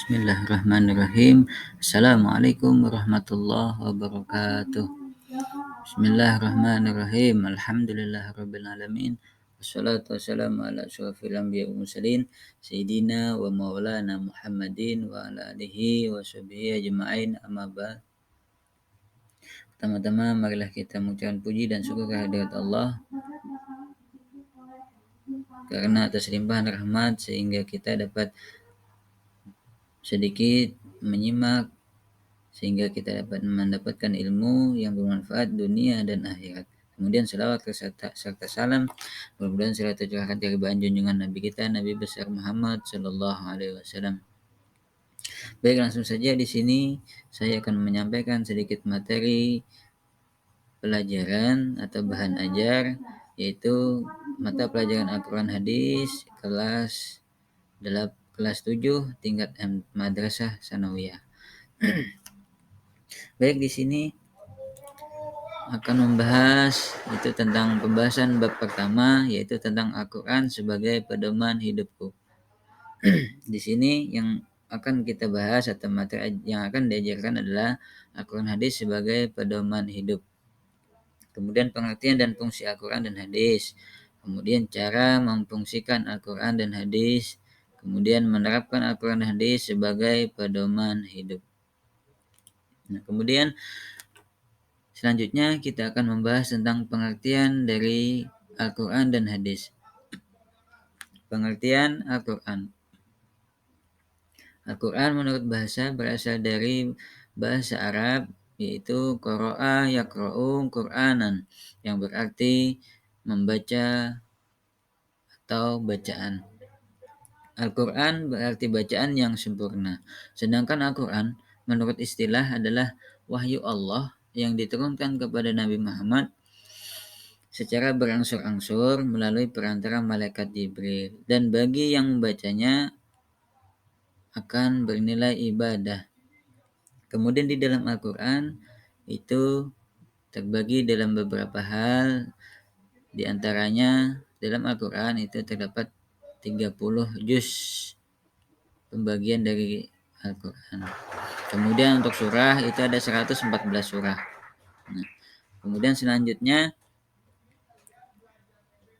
Bismillahirrahmanirrahim. Assalamualaikum warahmatullahi wabarakatuh. Bismillahirrahmanirrahim. Alhamdulillahirabbil alamin. Wassalatu wassalamu ala asyrofil anbiya'i wal mursalin sayyidina wa maulana Muhammadin wa ala alihi wa sahbihi ajma'in, amma ba'd. Pertama-tama marilah kita mengucapkan puji dan syukur kehadirat Allah karena atas limpahan rahmat sehingga kita dapat sedikit menyimak sehingga kita dapat mendapatkan ilmu yang bermanfaat dunia dan akhirat. Kemudian selawat serta salam mudah-mudahan selalu tercurahkan kehidupan junjungan Nabi kita Nabi besar Muhammad Sallallahu Alaihi Wasallam. Baik, langsung saja di sini saya akan menyampaikan sedikit materi pelajaran atau bahan ajar, yaitu mata pelajaran Al-Quran Hadis kelas 7 tingkat Madrasah Sanawiyah. Baik, di sini akan membahas itu tentang pembahasan bab pertama, yaitu tentang Al-Quran sebagai pedoman hidupku. Di sini yang akan kita bahas atau materi yang akan diajarkan adalah Al-Quran Hadis sebagai pedoman hidup. Kemudian pengertian dan fungsi Al-Quran dan Hadis. Kemudian cara memfungsikan Al-Quran dan Hadis. Kemudian menerapkan Al-Quran dan Hadis sebagai pedoman hidup. Nah, kemudian selanjutnya kita akan membahas tentang pengertian dari Al-Quran dan Hadis. Pengertian Al-Quran. Al-Quran menurut bahasa berasal dari bahasa Arab, yaitu qara'a yaqra'u Qur'anan, yang berarti membaca atau bacaan. Al-Quran berarti bacaan yang sempurna. Sedangkan Al-Quran menurut istilah adalah wahyu Allah yang diturunkan kepada Nabi Muhammad secara berangsur-angsur melalui perantara malaikat Jibril, dan bagi yang membacanya akan bernilai ibadah. Kemudian di dalam Al-Quran itu terbagi dalam beberapa hal, di antaranya dalam Al-Quran itu terdapat 30 juz pembagian dari Al-Quran. Kemudian untuk surah itu ada 114 surah. Nah, kemudian selanjutnya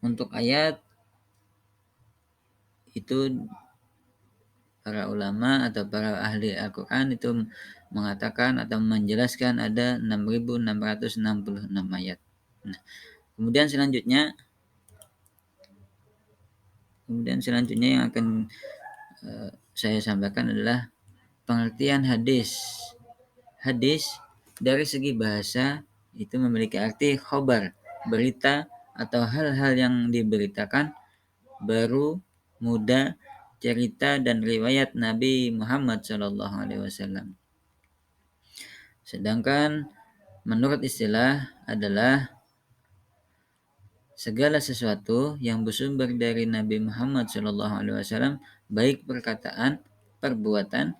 untuk ayat itu para ulama atau para ahli Al-Quran itu mengatakan atau menjelaskan ada 6.666 ayat. Nah, kemudian selanjutnya yang akan saya sampaikan adalah pengertian hadis. Hadis dari segi bahasa itu memiliki arti khobar, berita atau hal-hal yang diberitakan, baru, mudah, cerita dan riwayat Nabi Muhammad SAW. Sedangkan menurut istilah adalah segala sesuatu yang bersumber dari Nabi Muhammad SAW, baik perkataan, perbuatan,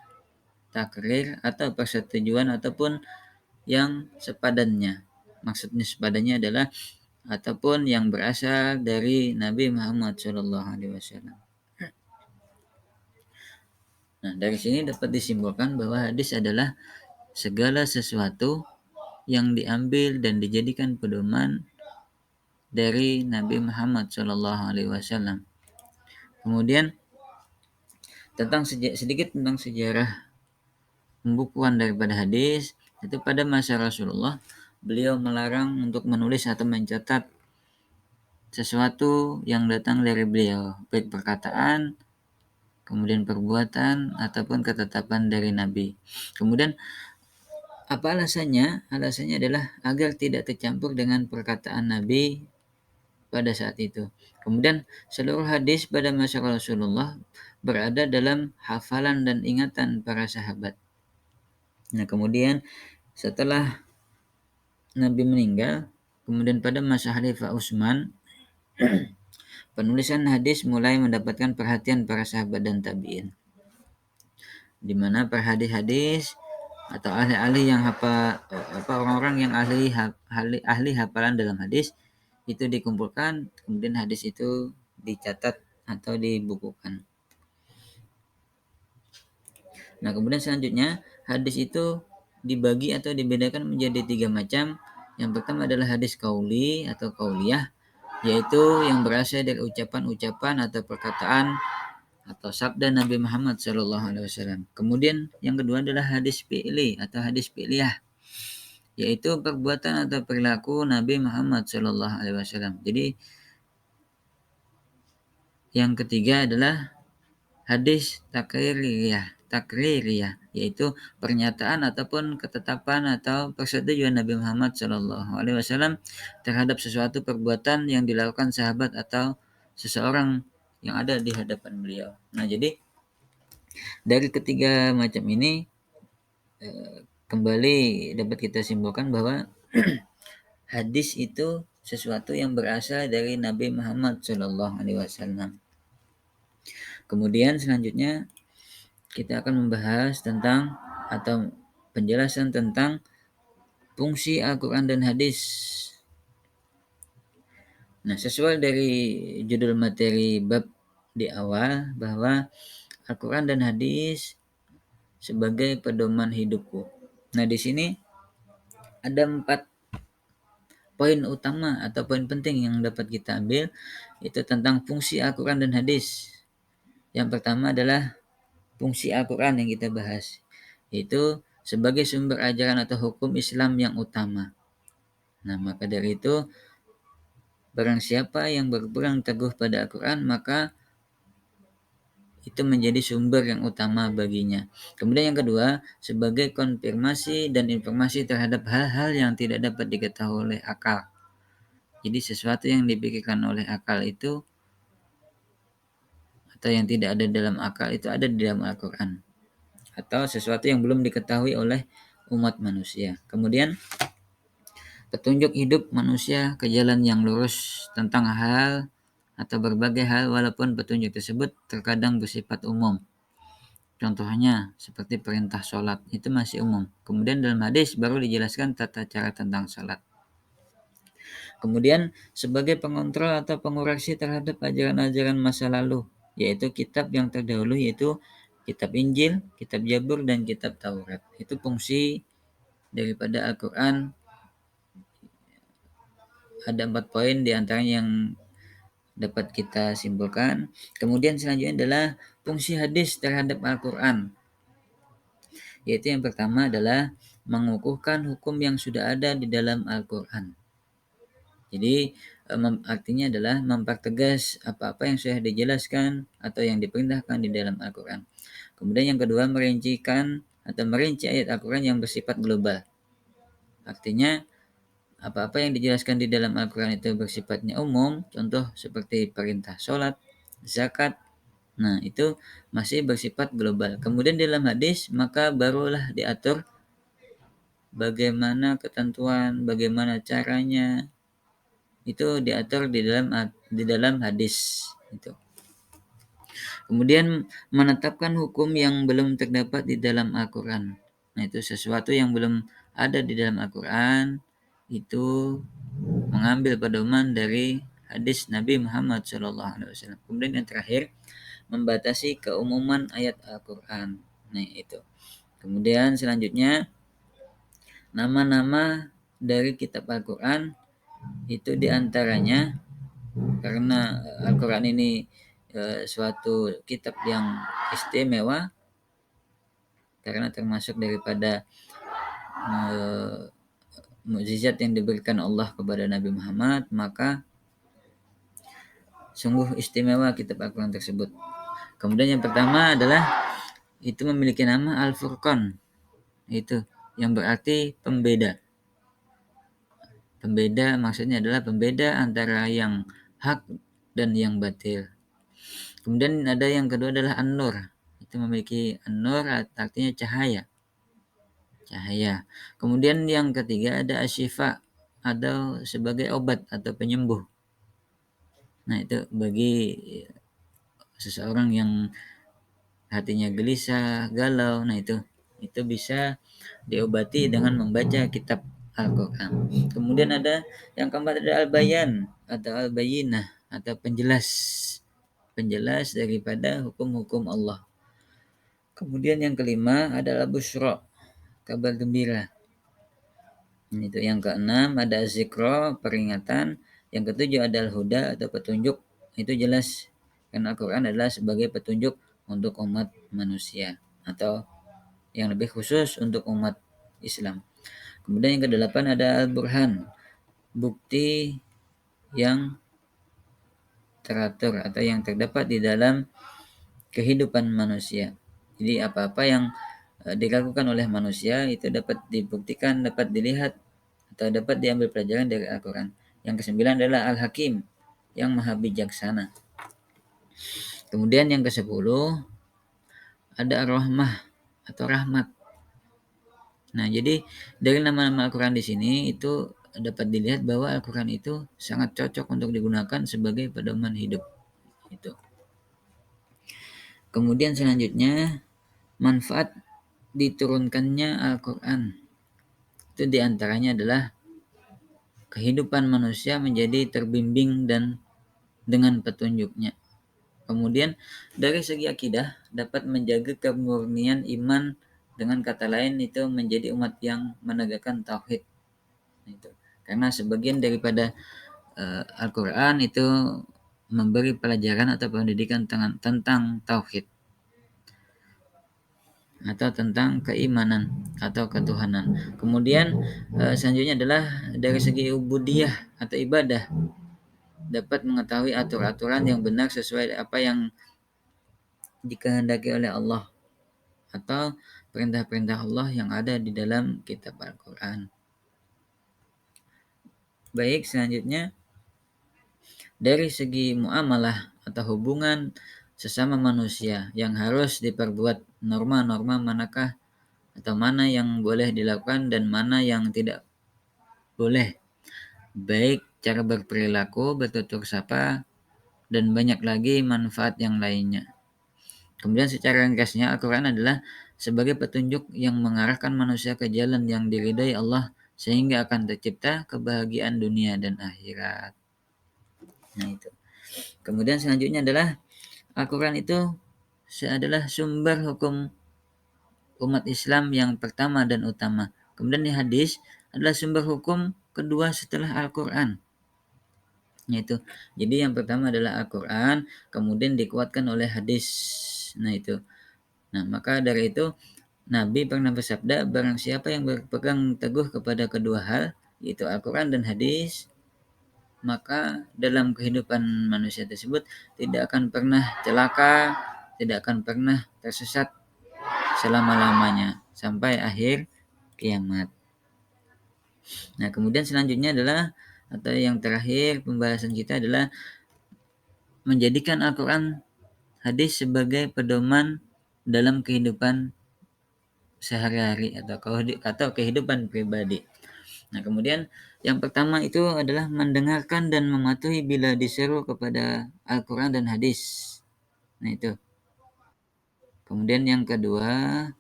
takrir atau persetujuan ataupun yang sepadannya. Maksudnya sepadannya adalah ataupun yang berasal dari Nabi Muhammad SAW. Nah, dari sini dapat disimpulkan bahwa hadis adalah segala sesuatu yang diambil dan dijadikan pedoman dari Nabi Muhammad SAW. Kemudian sedikit tentang sejarah pembukuan daripada hadis, itu pada masa Rasulullah beliau melarang untuk menulis atau mencatat sesuatu yang datang dari beliau, baik perkataan, kemudian perbuatan ataupun ketetapan dari Nabi. Kemudian apa alasannya? Alasannya adalah agar tidak tercampur dengan perkataan Nabi pada saat itu. Kemudian seluruh hadis pada masa Rasulullah berada dalam hafalan dan ingatan para sahabat. Nah, kemudian setelah Nabi meninggal, kemudian pada masa Khalifah Utsman, penulisan hadis mulai mendapatkan perhatian para sahabat dan tabi'in, di mana para hadis atau ahli-ahli yang orang-orang yang ahli hafalan dalam hadis itu dikumpulkan, kemudian hadis itu dicatat atau dibukukan. Nah, kemudian selanjutnya hadis itu dibagi atau dibedakan menjadi 3 macam. Yang pertama adalah hadis qauli atau qauliyah, yaitu yang berasal dari ucapan-ucapan atau perkataan atau sabda Nabi Muhammad SAW. Kemudian yang kedua adalah hadis fi'li atau hadis fi'liyah, yaitu perbuatan atau perilaku Nabi Muhammad SAW. Jadi yang ketiga adalah hadis takririyah, yaitu pernyataan ataupun ketetapan atau persetujuan Nabi Muhammad SAW terhadap sesuatu perbuatan yang dilakukan sahabat atau seseorang yang ada di hadapan beliau. Nah, jadi dari ketiga macam ini kembali dapat kita simpulkan bahwa hadis itu sesuatu yang berasal dari Nabi Muhammad SAW. Kemudian selanjutnya kita akan membahas tentang atau penjelasan tentang fungsi Al-Quran dan hadis. Nah, sesuai dari judul materi bab di awal bahwa Al-Quran dan hadis sebagai pedoman hidupku. Nah, di sini ada 4 poin utama atau poin penting yang dapat kita ambil, itu tentang fungsi Al-Quran dan hadis. Yang pertama adalah fungsi Al-Quran yang kita bahas, yaitu sebagai sumber ajaran atau hukum Islam yang utama. Nah, maka dari itu, barang siapa yang berpegang teguh pada Al-Quran, maka itu menjadi sumber yang utama baginya. Kemudian yang kedua, sebagai konfirmasi dan informasi terhadap hal-hal yang tidak dapat diketahui oleh akal. Jadi sesuatu yang dipikirkan oleh akal itu atau yang tidak ada dalam akal itu ada di dalam Al-Quran, atau sesuatu yang belum diketahui oleh umat manusia. Kemudian petunjuk hidup manusia ke jalan yang lurus tentang hal atau berbagai hal, walaupun petunjuk tersebut terkadang bersifat umum. Contohnya seperti perintah sholat, itu masih umum. Kemudian dalam hadis baru dijelaskan tata cara tentang sholat. Kemudian sebagai pengontrol atau pengoreksi terhadap ajaran-ajaran masa lalu, yaitu kitab yang terdahulu, yaitu kitab Injil, kitab Zabur, dan kitab Taurat. Itu fungsi daripada Al-Quran. Ada 4 poin diantaranya yang dapat kita simpulkan. Kemudian selanjutnya adalah fungsi hadis terhadap Al-Quran, yaitu yang pertama adalah mengukuhkan hukum yang sudah ada di dalam Al-Quran. Jadi artinya adalah mempertegas apa-apa yang sudah dijelaskan atau yang diperintahkan di dalam Al-Quran. Kemudian yang kedua, merincikan atau merinci ayat Al-Quran yang bersifat global. Artinya apa-apa yang dijelaskan di dalam Al-Quran itu bersifatnya umum, contoh seperti perintah sholat, zakat, nah itu masih bersifat global. Kemudian dalam hadis maka barulah diatur bagaimana ketentuan, bagaimana caranya, itu diatur di dalam hadis itu. Kemudian menetapkan hukum yang belum terdapat di dalam Al-Quran. Nah, itu sesuatu yang belum ada di dalam Al-Quran, itu mengambil pedoman dari hadis Nabi Muhammad SAW. Kemudian yang terakhir, membatasi keumuman ayat Al-Quran. Nah, itu. Kemudian selanjutnya, nama-nama dari kitab Al-Quran itu diantaranya karena Al-Quran ini suatu kitab yang istimewa karena termasuk daripada mukjizat yang diberikan Allah kepada Nabi Muhammad, maka sungguh istimewa kitab Al-Quran tersebut. Kemudian yang pertama adalah itu memiliki nama Al-Furqan, itu yang berarti pembeda. Pembeda maksudnya adalah pembeda antara yang hak dan yang batil. Kemudian ada yang kedua adalah An-Nur. Itu memiliki An-Nur artinya cahaya. Cahaya. Kemudian yang ketiga ada Asyifa, atau sebagai obat atau penyembuh. Nah, itu bagi seseorang yang hatinya gelisah, galau, nah itu bisa diobati dengan membaca kitab Al-Quran. Kemudian ada yang keempat ada Al-Bayan atau Al-Bayinah atau penjelas daripada hukum-hukum Allah. Kemudian yang kelima adalah busra, kabar gembira. Itu yang keenam ada zikro, peringatan. Yang ketujuh adalah huda atau petunjuk. Itu jelas karena Al-Quran adalah sebagai petunjuk untuk umat manusia atau yang lebih khusus untuk umat Islam. Kemudian yang kedelapan ada al-burhan, bukti yang teratur atau yang terdapat di dalam kehidupan manusia. Jadi apa-apa yang dilakukan oleh manusia itu dapat dibuktikan, dapat dilihat atau dapat diambil pelajaran dari Al-Quran. Yang kesembilan adalah Al-Hakim, yang maha bijaksana. Kemudian yang kesepuluh ada Ar-Rahmah atau rahmat. Nah, jadi dari nama-nama Al-Quran di sini itu dapat dilihat bahwa Al-Quran itu sangat cocok untuk digunakan sebagai pedoman hidup. Itu. Kemudian selanjutnya manfaat diturunkannya Al-Quran. Itu diantaranya adalah kehidupan manusia menjadi terbimbing dan dengan petunjuknya. Kemudian dari segi akidah dapat menjaga kemurnian iman, dengan kata lain itu menjadi umat yang menegakkan tauhid. Itu. Karena sebagian daripada Al-Quran itu memberi pelajaran atau pendidikan tentang tauhid atau tentang keimanan atau ketuhanan. Kemudian selanjutnya adalah dari segi ubudiyah atau ibadah, dapat mengetahui aturan-aturan yang benar sesuai apa yang dikehendaki oleh Allah atau perintah-perintah Allah yang ada di dalam kitab Al-Quran. Baik, selanjutnya dari segi muamalah atau hubungan sesama manusia yang harus diperbuat, norma-norma manakah atau mana yang boleh dilakukan dan mana yang tidak boleh, baik cara berperilaku, bertutur sapa, dan banyak lagi manfaat yang lainnya. Kemudian secara ringkasnya Al-Quran adalah sebagai petunjuk yang mengarahkan manusia ke jalan yang diridai Allah sehingga akan tercipta kebahagiaan dunia dan akhirat. Nah itu. Kemudian selanjutnya adalah Al-Quran itu adalah sumber hukum umat Islam yang pertama dan utama. Kemudian di hadis adalah sumber hukum kedua setelah Al-Quran. Yaitu, jadi yang pertama adalah Al-Quran, kemudian dikuatkan oleh hadis. Nah itu. Nah maka dari itu Nabi pernah bersabda, barang siapa yang berpegang teguh kepada kedua hal, yaitu Al-Quran dan hadis, maka dalam kehidupan manusia tersebut tidak akan pernah celaka, tidak akan pernah tersesat selama-lamanya sampai akhir kiamat. Nah, kemudian selanjutnya adalah atau yang terakhir pembahasan kita adalah menjadikan Al-Quran hadis sebagai pedoman dalam kehidupan sehari-hari atau kehidupan pribadi. Nah, kemudian yang pertama itu adalah mendengarkan dan mematuhi bila diseru kepada Al-Quran dan hadis. Nah, itu. Kemudian yang kedua,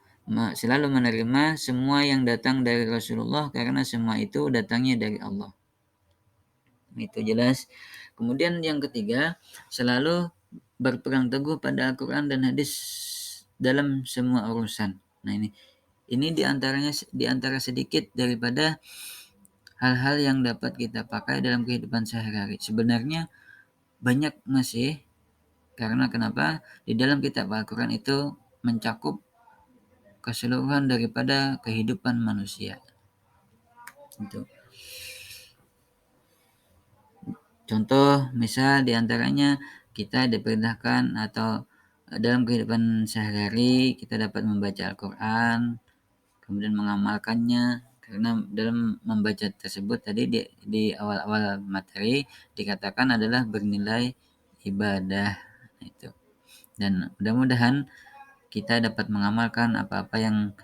selalu menerima semua yang datang dari Rasulullah karena semua itu datangnya dari Allah. Itu jelas. Kemudian yang ketiga, selalu berpegang teguh pada Al-Quran dan hadis dalam semua urusan. Nah, ini diantara sedikit daripada hal-hal yang dapat kita pakai dalam kehidupan sehari-hari. Sebenarnya banyak masih, karena kenapa? Di dalam kitab Al-Quran itu mencakup keseluruhan daripada kehidupan manusia. Itu. Contoh, misal diantaranya kita diperintahkan atau dalam kehidupan sehari-hari kita dapat membaca Al-Quran, kemudian mengamalkannya, karena dalam membaca tersebut tadi di awal-awal materi dikatakan adalah bernilai ibadah. Itu. Dan mudah-mudahan kita dapat mengamalkan apa-apa yang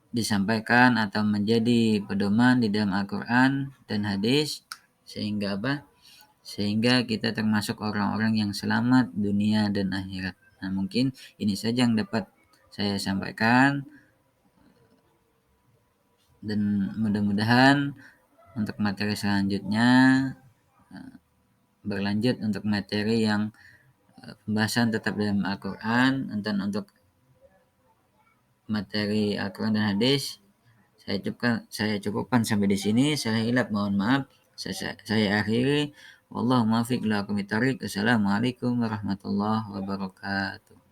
disampaikan atau menjadi pedoman di dalam Al-Quran dan hadis sehingga kita termasuk orang-orang yang selamat dunia dan akhirat. Nah, mungkin ini saja yang dapat saya sampaikan, dan mudah-mudahan untuk materi selanjutnya berlanjut untuk materi yang pembahasan tetap dalam Al-Quran, dan untuk materi Al-Quran dan hadis saya cukupkan sampai di sini. Saya hilap mohon maaf. Saya akhiri. Wallahu muwaffiq ila aqwamit thoriq. Assalamualaikum warahmatullahi wabarakatuh.